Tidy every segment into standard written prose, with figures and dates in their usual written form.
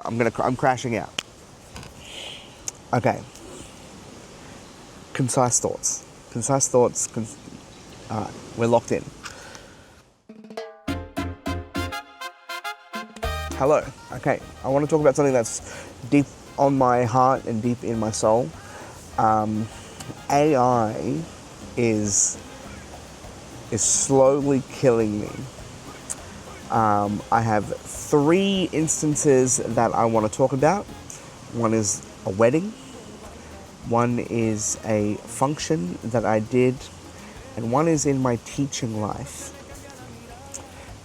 I'm crashing out. Okay. Concise thoughts. Alright, we're locked in. Hello. Okay, I want to talk about something that's deep on my heart and deep in my soul. AI is slowly killing me. I have 3 instances that I want to talk about. One is a wedding, one is a function that I did, and one is in my teaching life.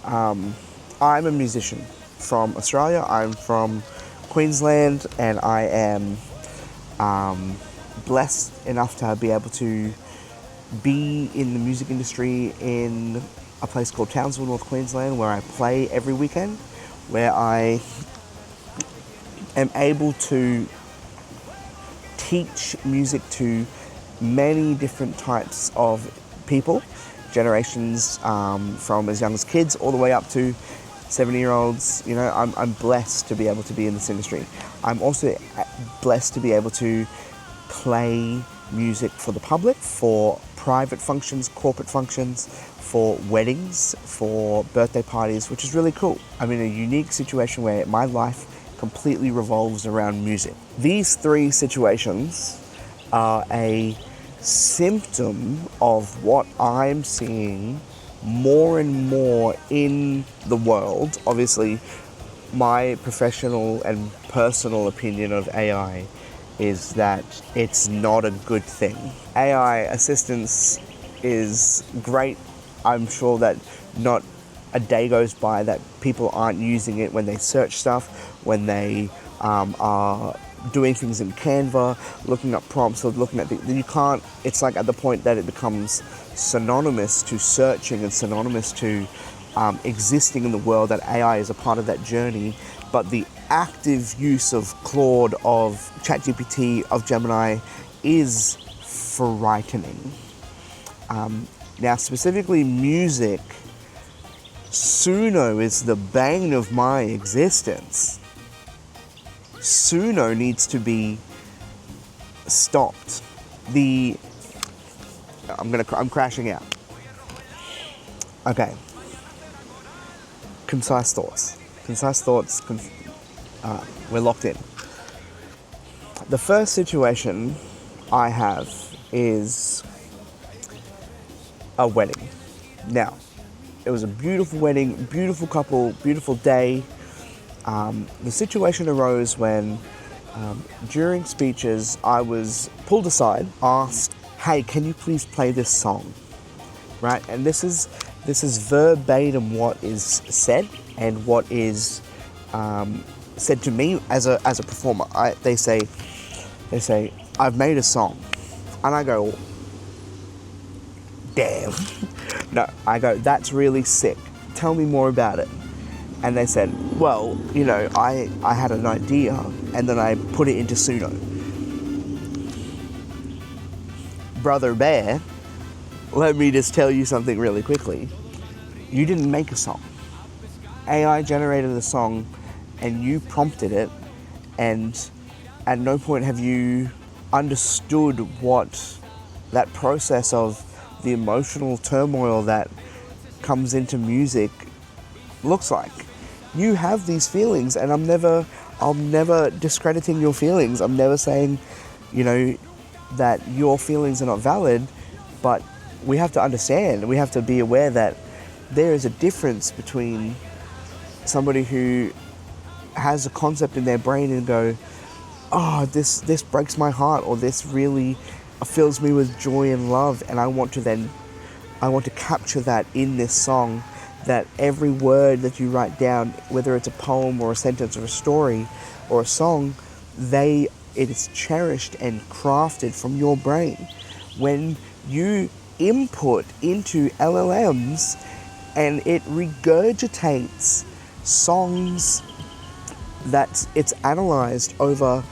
I'm a musician from Australia. I'm from Queensland, and I am blessed enough to be able to be in the music industry in a place called Townsville, North Queensland, where I play every weekend, where I am able to teach music to many different types of people, generations from as young as kids all the way up to 70-year-olds. You know, I'm blessed to be able to be in this industry. I'm also blessed to be able to play music for the public, for private functions, corporate functions, for weddings, for birthday parties, which is really cool. I'm in a unique situation where my life completely revolves around music. These 3 situations are a symptom of what I'm seeing more and more in the world. Obviously, my professional and personal opinion of AI is that it's not a good thing. AI assistance is great. I'm sure that not a day goes by that people aren't using it when they search stuff, when they are doing things in Canva, looking up prompts or looking at you can't, it's like at the point that it becomes synonymous to searching and synonymous to existing in the world, that AI is a part of that journey. But the active use of Claude, of ChatGPT, of Gemini is frightening. Now, specifically music, Suno is the bane of my existence. Suno needs to be stopped. I'm crashing out. Okay. Concise thoughts. We're locked in. The first situation I have is a wedding. Now, it was a beautiful wedding, beautiful couple, beautiful day. The situation arose when, during speeches, I was pulled aside, asked, "Hey, can you please play this song?" Right, and this is verbatim what is said and what is said to me as a performer. They say, "I've made a song," and I go, "Damn." No, I go, "That's really sick. Tell me more about it." And they said, "Well, you know, I had an idea and then I put it into Suno." Brother Bear, let me just tell you something really quickly. You didn't make a song. AI generated a song and you prompted it, and at no point have you understood what that process of the emotional turmoil that comes into music looks like. You have these feelings, and I'm never discrediting your feelings. I'm never saying, you know, that your feelings are not valid, but we have to understand, we have to be aware that there is a difference between somebody who has a concept in their brain and go, "Oh, this breaks my heart," or "This really fills me with joy and love, and I want to capture that in this song," that every word that you write down, whether it's a poem or a sentence or a story or a song, it is cherished and crafted from your brain. When you input into LLMs and it regurgitates songs that it's analyzed over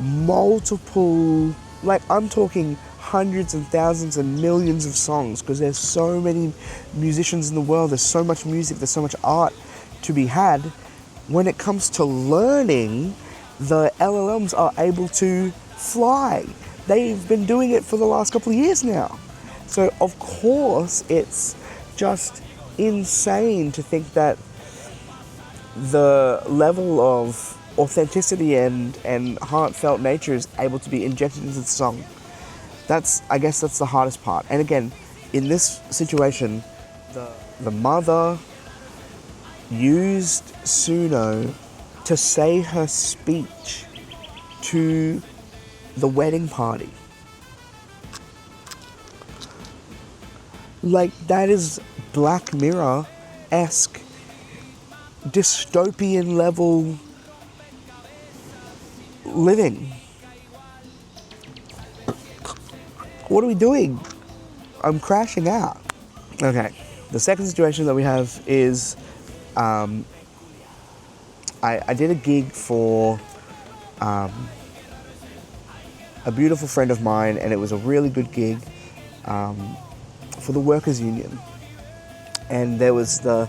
multiple, like I'm talking hundreds and thousands and millions of songs, because there's so many musicians in the world, there's so much music, there's so much art to be had. when it comes to learning, the LLMs are able to fly. They've been doing it for the last couple of years now. So of course it's just insane to think that the level of authenticity and heartfelt nature is able to be injected into the song. I guess that's the hardest part. And again, in this situation, the mother used Suno to say her speech to the wedding party. Like, that is Black Mirror-esque, dystopian level living. What are we doing? I'm crashing out. Okay, the second situation that we have is I did a gig for a beautiful friend of mine, and it was a really good gig for the workers' union. And there was the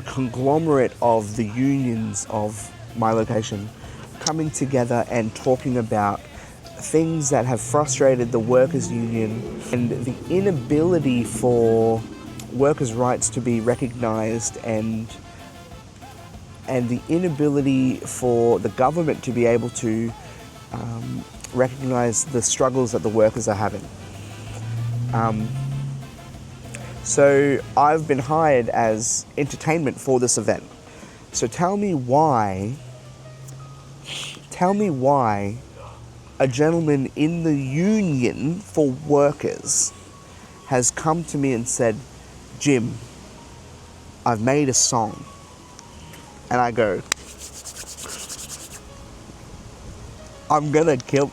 conglomerate of the unions of my location coming together and talking about things that have frustrated the workers' union and the inability for workers' rights to be recognised and the inability for the government to be able to recognise the struggles that the workers are having. So I've been hired as entertainment for this event. So tell me why a gentleman in the union for workers has come to me and said, "Jim, I've made a song." And I go, I'm gonna kill...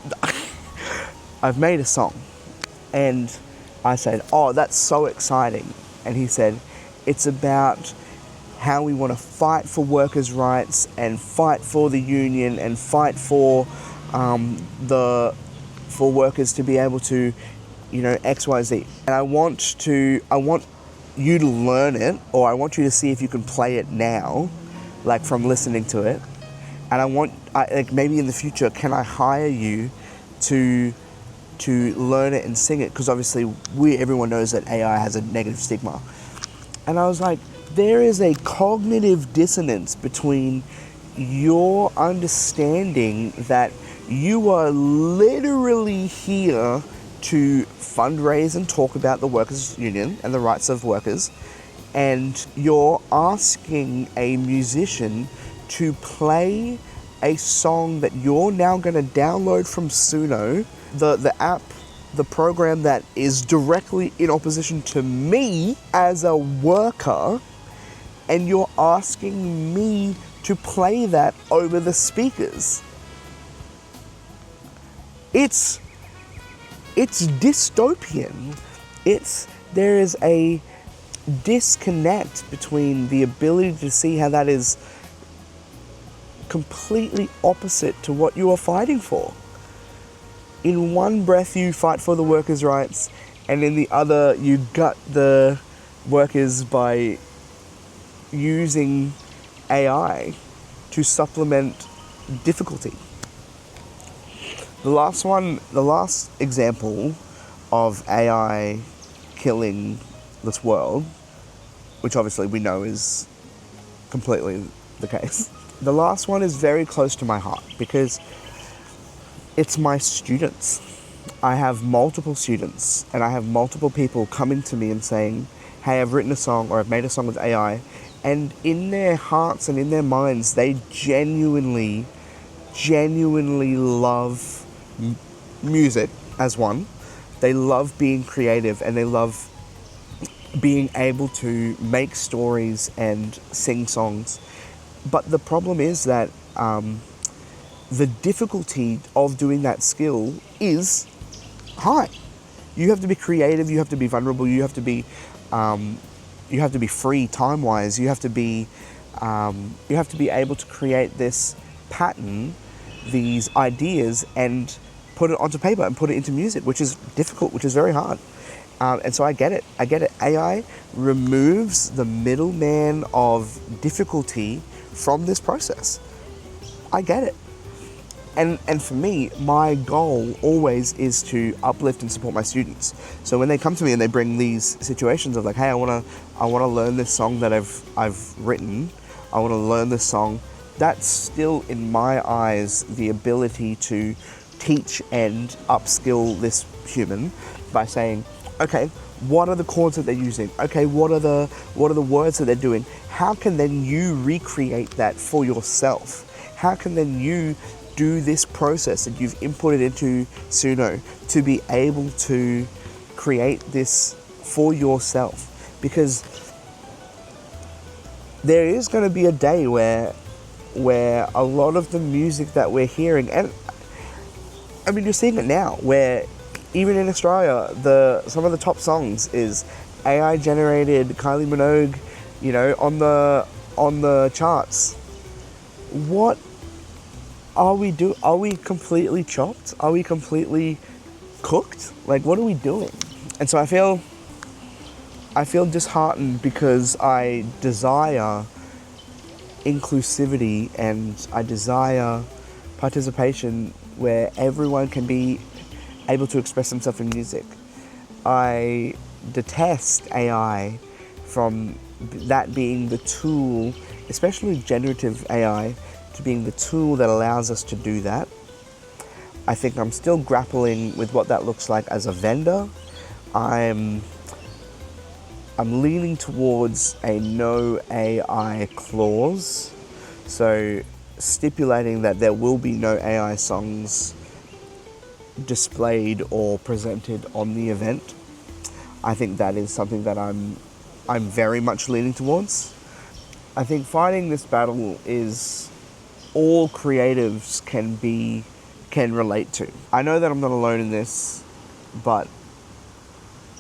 I've made a song. And I said, "Oh, that's so exciting." And he said, "It's about how we want to fight for workers' rights and fight for the union and fight for workers to be able to, X, Y, Z. And I want you to learn it, or I want you to see if you can play it now, like from listening to it. And maybe in the future, can I hire you to learn it and sing it?" Because obviously everyone knows that AI has a negative stigma. And I was like, there is a cognitive dissonance between your understanding that you are literally here to fundraise and talk about the workers' union and the rights of workers, and you're asking a musician to play a song that you're now going to download from Suno, the app, the program that is directly in opposition to me as a worker, and you're asking me to play that over the speakers. It's dystopian. There is a disconnect between the ability to see how that is completely opposite to what you are fighting for. In one breath you fight for the workers' rights, and in the other you gut the workers by using AI to supplement difficulty. The last example of AI killing this world, which obviously we know is completely the case. The last one is very close to my heart because it's my students. I have multiple students and I have multiple people coming to me and saying, "Hey, I've written a song," or "I've made a song with AI." And in their hearts and in their minds, they genuinely love music as one. They love being creative and they love being able to make stories and sing songs. But the problem is that the difficulty of doing that skill is high. You have to be creative, you have to be vulnerable, you have to be free time-wise, you have to be able to create this pattern, these ideas, and put it onto paper and put it into music, which is difficult, which is very hard. And so I get it. AI removes the middleman of difficulty from this process. I get it. And for me, my goal always is to uplift and support my students. So when they come to me and they bring these situations of like, hey, I wanna learn this song that I've written, I wanna learn this song, that's still in my eyes the ability to teach and upskill this human by saying, okay, what are the chords that they're using? Okay, what are the words that they're doing? How can then you recreate that for yourself? How can then you do this process that you've inputted into Suno to be able to create this for yourself? Because there is going to be a day where a lot of the music that we're hearing, and I mean, you're seeing it now, where even in Australia, some of the top songs is AI generated, Kylie Minogue, you know, on the charts. What are we do? Are we completely chopped? Are we completely cooked? Like, what are we doing? And so I feel disheartened because I desire inclusivity and I desire participation where everyone can be able to express themselves in music. I detest AI from that being the tool, especially generative AI, to being the tool that allows us to do that. I think I'm still grappling with what that looks like as a vendor. I'm leaning towards a no AI clause, so stipulating that there will be no AI songs displayed or presented on the event. I think that is something that I'm very much leaning towards. I think fighting this battle is all creatives can relate to. I know that I'm not alone in this, but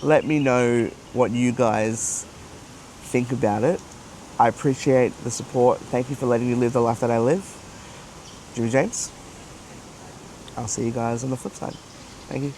let me know what you guys think about it. I appreciate the support. Thank you for letting me live the life that I live. Jimmy James. I'll see you guys on the flip side. Thank you.